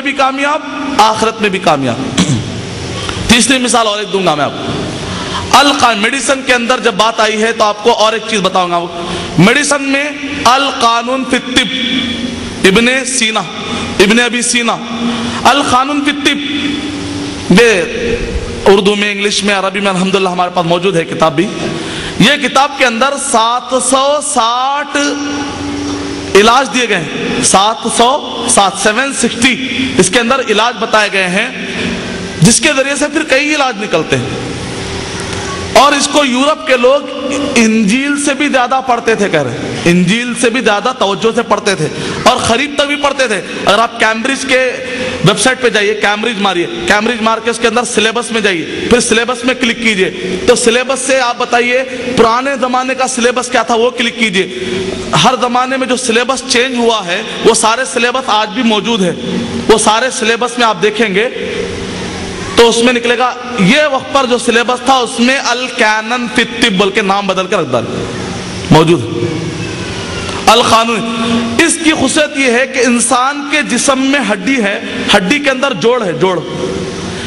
میں بھی کامیاب، آخرت میں بھی کامیاب۔ تیسری مثال اور ایک دوں گا میں آپ کو۔ میڈیسن کے اندر جب بات آئی ہے تو آپ کو اور ایک چیز بتاؤں گا۔ میڈیسن میں القانون فی الطب، ابن ابی سینا، القانون فی الطب، یہ اردو میں، انگلش میں، عربی میں الحمدللہ ہمارے پاس موجود ہے کتاب بھی۔ یہ کتاب کے اندر 760 علاج دیے گئے ہیں، 760 اس کے اندر علاج بتائے گئے ہیں، جس کے ذریعے سے پھر کئی علاج نکلتے ہیں۔ اور اس کو یورپ کے لوگ انجیل سے بھی زیادہ پڑھتے تھے، کہہ رہے ہیں انجیل سے بھی زیادہ توجہ سے پڑھتے تھے اور خرید تک بھی پڑھتے تھے۔ اگر آپ کیمبرج کے ویب سائٹ پہ جائیے، کیمبرج ماریے، کیمبرج مار کے اس کے اندر سلیبس میں جائیے، پھر سلیبس میں کلک کیجئے تو سلیبس سے آپ بتائیے پرانے زمانے کا سلیبس کیا تھا، وہ کلک کیجئے۔ ہر زمانے میں جو سلیبس چینج ہوا ہے وہ سارے سلیبس آج بھی موجود ہے، وہ سارے سلیبس میں آپ دیکھیں گے تو اس میں نکلے گا یہ وقت پر جو سلیبس تھا اس میں الکانن فی الطب بول کے نام بدل کے رکھ ڈالے موجود ہے۔ القانون، اس کی خصوصیت یہ ہے کہ انسان کے جسم میں ہڈی ہے، ہڈی کے اندر جوڑ ہے، جوڑ،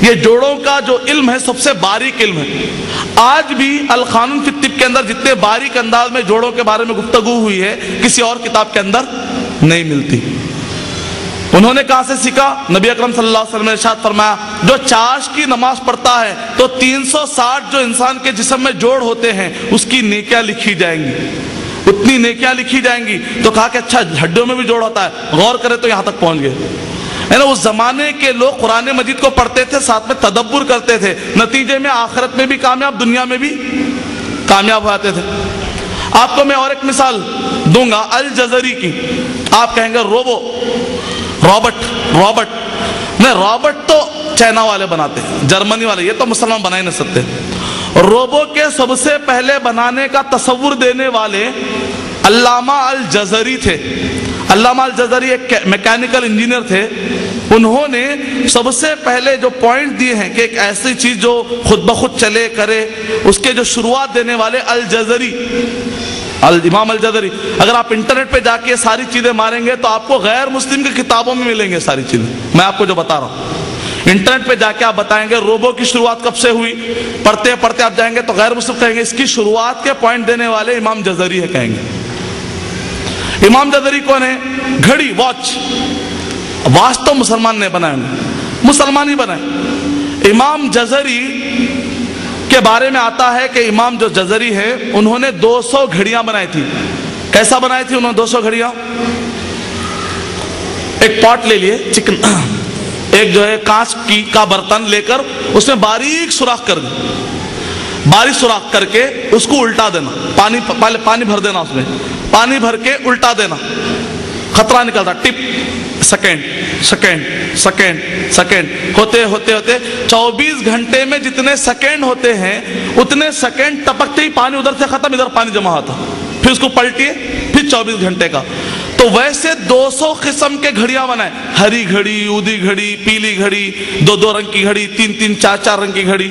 یہ جوڑوں کا جو علم ہے سب سے باریک علم ہے۔ آج بھی القانون فی الطب کے اندر جتنے باریک انداز میں جوڑوں کے بارے میں گفتگو ہوئی ہے کسی اور کتاب کے اندر نہیں ملتی۔ انہوں نے کہاں سے سیکھا؟ نبی اکرم صلی اللہ علیہ وسلم نے ارشاد فرمایا جو چاش کی نماز پڑھتا ہے تو 360 جو انسان کے جسم میں جوڑ ہوتے ہیں اس کی نیکیاں لکھی جائیں گی، اتنی نیکیاں لکھی جائیں گی۔ تو کہا کہ اچھا ہڈیوں میں بھی جوڑ ہوتا ہے، غور کرے تو یہاں تک پہنچ گئے۔ یعنی اس زمانے کے لوگ قرآن مجید کو پڑھتے تھے، ساتھ میں تدبر کرتے تھے، نتیجے میں آخرت میں بھی کامیاب، دنیا میں بھی کامیاب ہو جاتے تھے۔ آپ کو میں اور ایک مثال دوں گا الجزری کی۔ آپ کہیں گے رابرٹ نہیں، رابرٹ تو چائنا والے بناتے ہیں، جرمنی والے، یہ تو مسلمان بنا ہی نہیں سکتے۔ روبو کے سب سے پہلے بنانے کا تصور دینے والے علامہ الجزری تھے۔ علامہ الجزری ایک میکینیکل انجینئر تھے۔ انہوں نے سب سے پہلے جو پوائنٹ دیے ہیں کہ ایک ایسی چیز جو خود بخود چلے کرے، اس کے جو شروعات دینے والے الجزری، امام الجزری۔ اگر آپ انٹرنیٹ پہ جا کے ساری چیزیں ماریں گے تو آپ کو غیر مسلم کی کتابوں میں ملیں گے ساری چیزیں، میں آپ کو جو بتا رہا ہوں۔ انٹرنیٹ پہ جا کے آپ بتائیں گے روبو کی شروعات کب سے ہوئی، پڑھتے پڑھتے آپ جائیں گے تو غیر مسلم کہیں گے اس کی شروعات کے پوائنٹ دینے والے امام جزری ہے، کہیں گے۔ امام جزری کون ہے؟ گھڑی، واچ تو مسلمان نے بنائے، مسلمان ہی بنائے۔ امام جزری کے بارے میں آتا ہے کہ امام جو جزری ہے انہوں نے 200 گھڑیاں بنائی تھی۔ کیسا بنائی تھی انہوں نے 200 گھڑیاں؟ ایک پاٹ لے لیے، چکن، ایک جو ہے کانچ کا برتن لے کر اس میں باریک سوراخ کر دیں، باریک سوراخ کر کے اس کو الٹا دینا، پہلے پانی بھر دینا، اس میں پانی بھر کے الٹا دینا، خطرہ نکلتا، ٹپ، سیکنڈ سیکنڈ سیکنڈ سیکنڈ ہوتے ہوتے ہوتے 24 گھنٹے میں جتنے سیکنڈ ہوتے ہیں اتنے سیکنڈ ٹپکتے ہی پانی ادھر سے ختم، ادھر پانی جمع ہوتا، پھر اس کو پلٹیے، پھر 24 گھنٹے کا۔ تو ویسے 200 قسم کے گھڑیاں بنائے، ہری گھڑی، اودی گھڑی، پیلی گھڑی، 2 رنگ کی گھڑی، 3 4 رنگ کی گھڑی،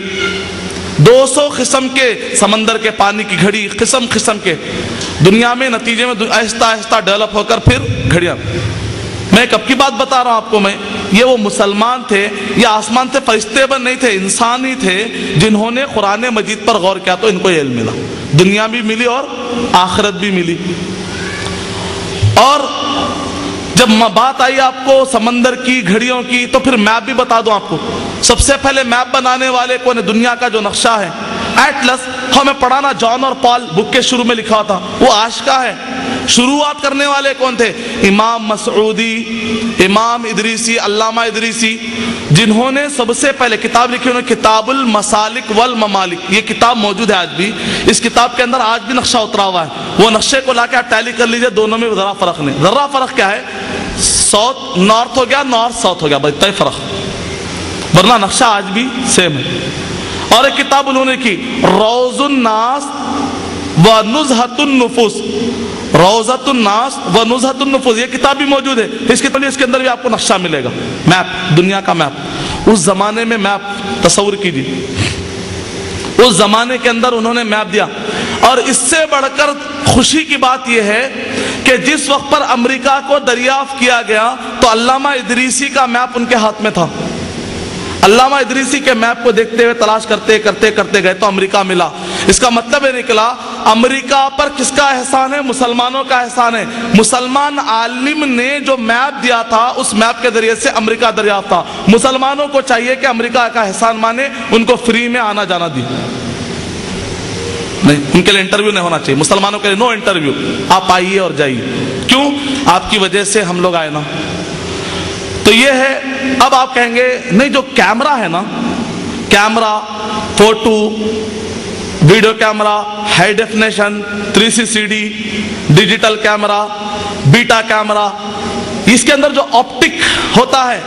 200 قسم کے سمندر کے پانی کی گھڑی، قسم قسم کے۔ دنیا میں نتیجے میں آہستہ آہستہ ڈیولپ ہو کر پھر گھڑیاں۔ میں کب کی بات بتا رہا ہوں آپ کو، میں یہ وہ مسلمان تھے، یہ آسمان سے فرشتے بن نہیں تھے، انسان ہی تھے جنہوں نے قرآن مجید پر غور کیا تو ان کو یہ علم ملا، دنیا بھی ملی اور آخرت بھی ملی۔ اور جب بات آئی آپ کو سمندر کی، گھڑیوں کی، تو پھر میپ بھی بتا دوں آپ کو۔ سب سے پہلے میپ بنانے والے کون ہے؟ دنیا کا جو نقشہ ہے ایٹلس، ہمیں پڑھانا جان اور پال بک کے شروع میں لکھا تھا، وہ آج کا ہے۔ شروعات کرنے والے کون تھے؟ امام مسعودی، امام ادریسی، علامہ ادریسی، جنہوں نے سب سے پہلے کتاب لکھی، انہوں نے کتاب المسالک والممالک، یہ کتاب موجود ہے آج بھی۔ اس کتاب کے اندر آج بھی نقشہ اترا ہوا ہے، وہ نقشے کو لا کے آپ ٹیلی کر لیجئے، دونوں میں ذرا فرق نہیں۔ ذرا فرق کیا ہے؟ ساؤتھ نارتھ ہو گیا، نارتھ ساؤتھ ہو گیا، بس اتنا ہی فرق، ورنہ نقشہ آج بھی سیم ہے۔ اور ایک کتاب انہوں نے کی روض الناس و نزہۃ النفوس، روضۃ الناس و نزہۃ النفوس، یہ کتاب بھی موجود ہے۔ اس کے اندر بھی آپ کو نقشہ ملے گا، میپ، دنیا کا میپ۔ اس زمانے میں میپ تصور کیجیے، اس زمانے کے اندر انہوں نے میپ دیا۔ اور اس سے بڑھ کر خوشی کی بات یہ ہے کہ جس وقت پر امریکہ کو دریافت کیا گیا تو علامہ ادریسی کا میپ ان کے ہاتھ میں تھا. علامہ ادریسی کے میپ کو دیکھتے ہوئے تلاش کرتے گئے تو امریکہ ملا. اس کا مطلب یہ نکلا امریکہ پر کس کا احسان ہے؟ مسلمانوں کا احسان ہے. مسلمان عالم نے جو میپ دیا تھا اس میپ کے ذریعے سے امریکہ دریافت تھا. مسلمانوں کو چاہیے کہ امریکہ کا احسان مانے, ان کو فری میں آنا جانا دی. نہیں, ان کے لیے انٹرویو نہیں ہونا چاہیے. مسلمانوں کے لیے نو انٹرویو, آپ آئیے اور جائیے. کیوں؟ آپ کی وجہ سے ہم لوگ آئے نا. تو یہ ہے. اب آپ کہیں گے نہیں, جو کیمرہ ہے نا, camera, photo, video camera, high definition, 360 digital camera, beta camera, اس کے اندر جو آپٹک ہوتا ہے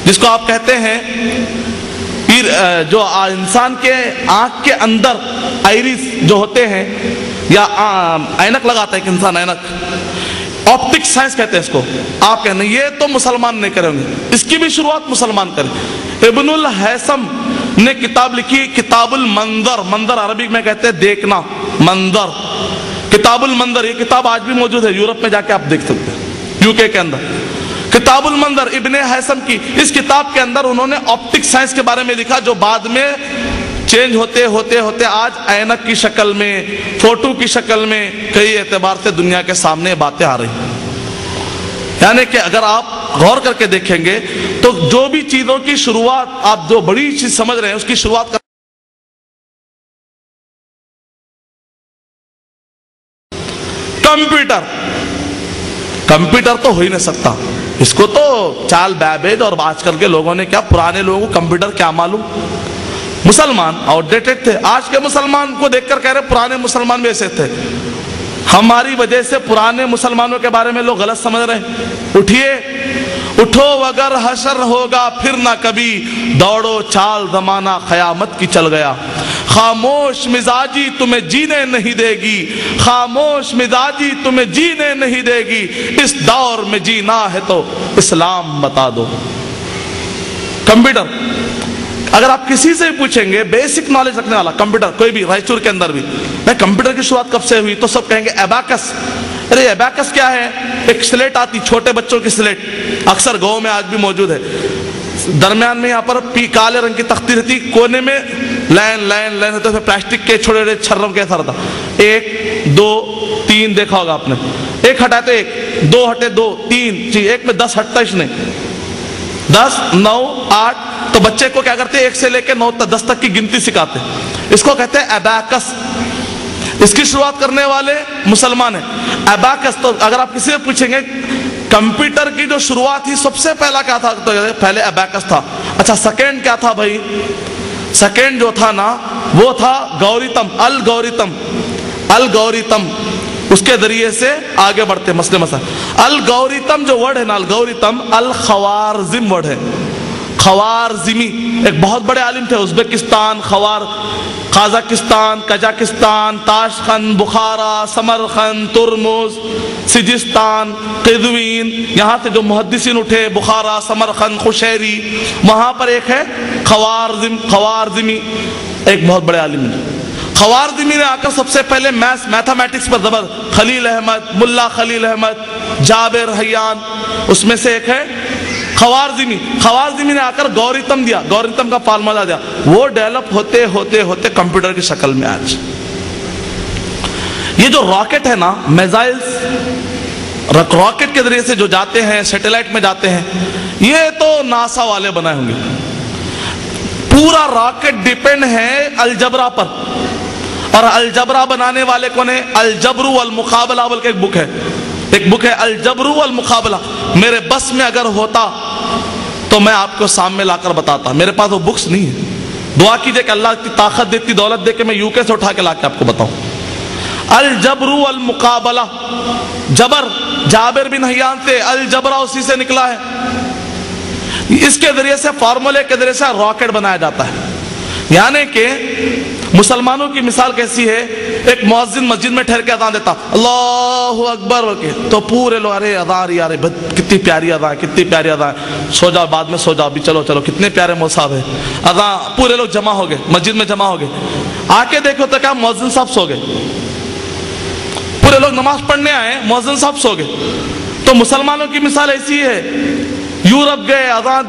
جس کو آپ کہتے ہیں جو انسان کے آنکھ کے اندر آئرس جو ہوتے ہیں, یا اینک لگاتا ہے کہ انسان اینک, آپٹک سائنس کہتے ہیں اس کو. آپ کہنے یہ تو مسلمان نہیں کریں گے, اس کی بھی شروعات مسلمان کریں. ابن الہیثم نے کتاب لکھی کتاب المنظر. منظر عربی میں کہتے ہیں دیکھنا, منظر. کتاب المنظر یہ کتاب آج بھی موجود ہے, یورپ میں جا کے آپ دیکھ سکتے ہیں, UK کے اندر. کتاب المنظر ابن ہیثم کی. اس کتاب کے اندر انہوں نے آپٹک سائنس کے بارے میں لکھا, جو بعد میں چینج ہوتے آج اینک کی شکل میں, فوٹو کی شکل میں, کئی اعتبار سے دنیا کے سامنے باتیں آ رہی ہیں. یعنی کہ اگر آپ غور کر کے دیکھیں گے تو جو بھی چیزوں کی شروعات آپ جو بڑی چیز سمجھ رہے ہیں اس کی شروعات کمپیوٹر تو ہو ہی نہیں سکتا. اس کو تو چال بیبیج اور آج کل کے لوگوں نے کیا, پرانے لوگوں کو کمپیوٹر کیا معلوم. مسلمان آؤٹ ڈیٹڈ تھے. آج کے مسلمان کو دیکھ کر کہہ رہے پرانے مسلمان بھی ایسے تھے. ہماری وجہ سے پرانے مسلمانوں کے بارے میں لوگ غلط سمجھ رہے ہیں. اٹھیے, اٹھو اگر حشر ہوگا پھر نہ کبھی, دوڑو چال زمانہ قیامت کی چل گیا. خاموش مزاجی تمہیں جینے نہیں دے گی, خاموش مزاجی تمہیں جینے نہیں دے گی, اس دور میں جینا ہے تو اسلام بتا دو. کمپیوٹر اگر آپ کسی سے پوچھیں گے بیسک نالج رکھنے والا, کمپیوٹر کوئی بھی رائچور کے اندر بھی, کمپیوٹر کی شروعات کب سے ہوئی تو سب کہیں گے ایباکس. ارے ایباکس کیا ہے؟ ایک سلیٹ آتی, چھوٹے بچوں کی سلیٹ, اکثر گاؤں میں آج بھی موجود ہے. درمیان میں یہاں پر کالے رنگ کی تختی رہتی, کونے میں لائن ہوتے تھے پلاسٹک کے چھوٹے چھوٹے چھروں کے ایسا رہتا. 1 2 3 دیکھا ہوگا آپ نے, ایک ہٹاتے 1, 2 ہٹے 2, 3, ایک میں 10 ہٹتا اس نے, 10 9 8. تو بچے کو کیا کرتے 1 سے لے کے 9 تک 10 تک کی گنتی سکھاتے. اس کو کہتے ہیں ایباکس. اس کی شروعات کرنے والے مسلمان ہیں. ایباکس تو اگر آپ کسی سے پوچھیں گے کمپیوٹر کی جو شروعات تھی سب سے پہلا کیا تھا, تو پہلے ایباکس تھا. اچھا سیکنڈ کیا تھا بھائی؟ سیکنڈ جو تھا نا وہ تھا گوریتم, الگوریتم. اس کے ذریعے سے آگے بڑھتے مسئلہ. الگوریتم جو ورڈ ہے نا, الگوریتم الخوارزم ورڈ ہے. خوارزمی ایک بہت بڑے عالم تھے. ازبکستان, قازقستان, کجاکستان, تاشقند, بخارا, سمرقند, ترمز, سجستان, قزوین, یہاں سے جو محدثین اٹھے بخارا, سمرقند, قشیری, وہاں پر ایک ہے خوارزمی, ایک بہت بڑے عالم ہے. خوارزمی نے آ کر سب سے پہلے میتھمیٹکس پر زبر, خلیل احمد, ملا خلیل احمد, جابر حیان, اس میں سے ایک ہے خوارزمی نے آ کر گوریتم دیا, گوریتم کا فارمولا دیا. وہ ڈیولپ ہوتے کمپیوٹر کی شکل میں آج. یہ جو راکٹ ہے نا, میزائلز راکٹ کے ذریعے سے جو جاتے ہیں, سیٹلائٹ میں جاتے ہیں, یہ تو ناسا والے بنائے ہوں گے. پورا راکٹ ڈیپینڈ ہے الجبرا پر, اور الجبرا بنانے والے کون ہیں؟ الجبر والمقابلہ بلکہ ایک بک ہے الجبر والمقابلہ. میرے بس میں اگر ہوتا تو میں آپ کو سامنے لا کر بتاتا. میرے پاس وہ بکس نہیں ہے. دعا کیجئے کہ اللہ کی طاقت دیتی دولت دے کے میں UK سے اٹھا کے لا کے آپ کو بتاؤں. الجبر والمقابلہ, جبر جابر بن حیان سے, الجبرہ اسی سے نکلا ہے. اس کے ذریعے سے, فارمولے کے ذریعے سے راکٹ بنایا جاتا ہے. یعنی کہ مسلمانوں کی مثال کیسی ہے؟ ایک مؤذن مسجد میں ٹھہر کے اذان دیتا, اللہ اکبر کے, تو پورے لوگ ارے اذان آ رہی ہے, کتنی پیاری اذان ہے, کتنی پیاری اذان ہے, سو جاؤ بعد میں سو جاؤ بھی, چلو کتنے پیارے مول صاحب ہے اذان. پورے لوگ جمع ہو گئے, مسجد میں جمع ہو گئے. آ کے دیکھو تو کیا مؤذن صاحب سو گئے, پورے پورے لوگ نماز پڑھنے آئے، مؤذن صاحب سو گئے. تو مسلمانوں کی مثال ایسی ہے، یورپ گئے، اذان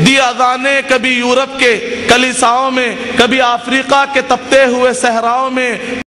دی اذانیں کبھی یورپ کے کلیساؤں میں، کبھی افریقہ کے تپتے ہوئے صحراؤں میں.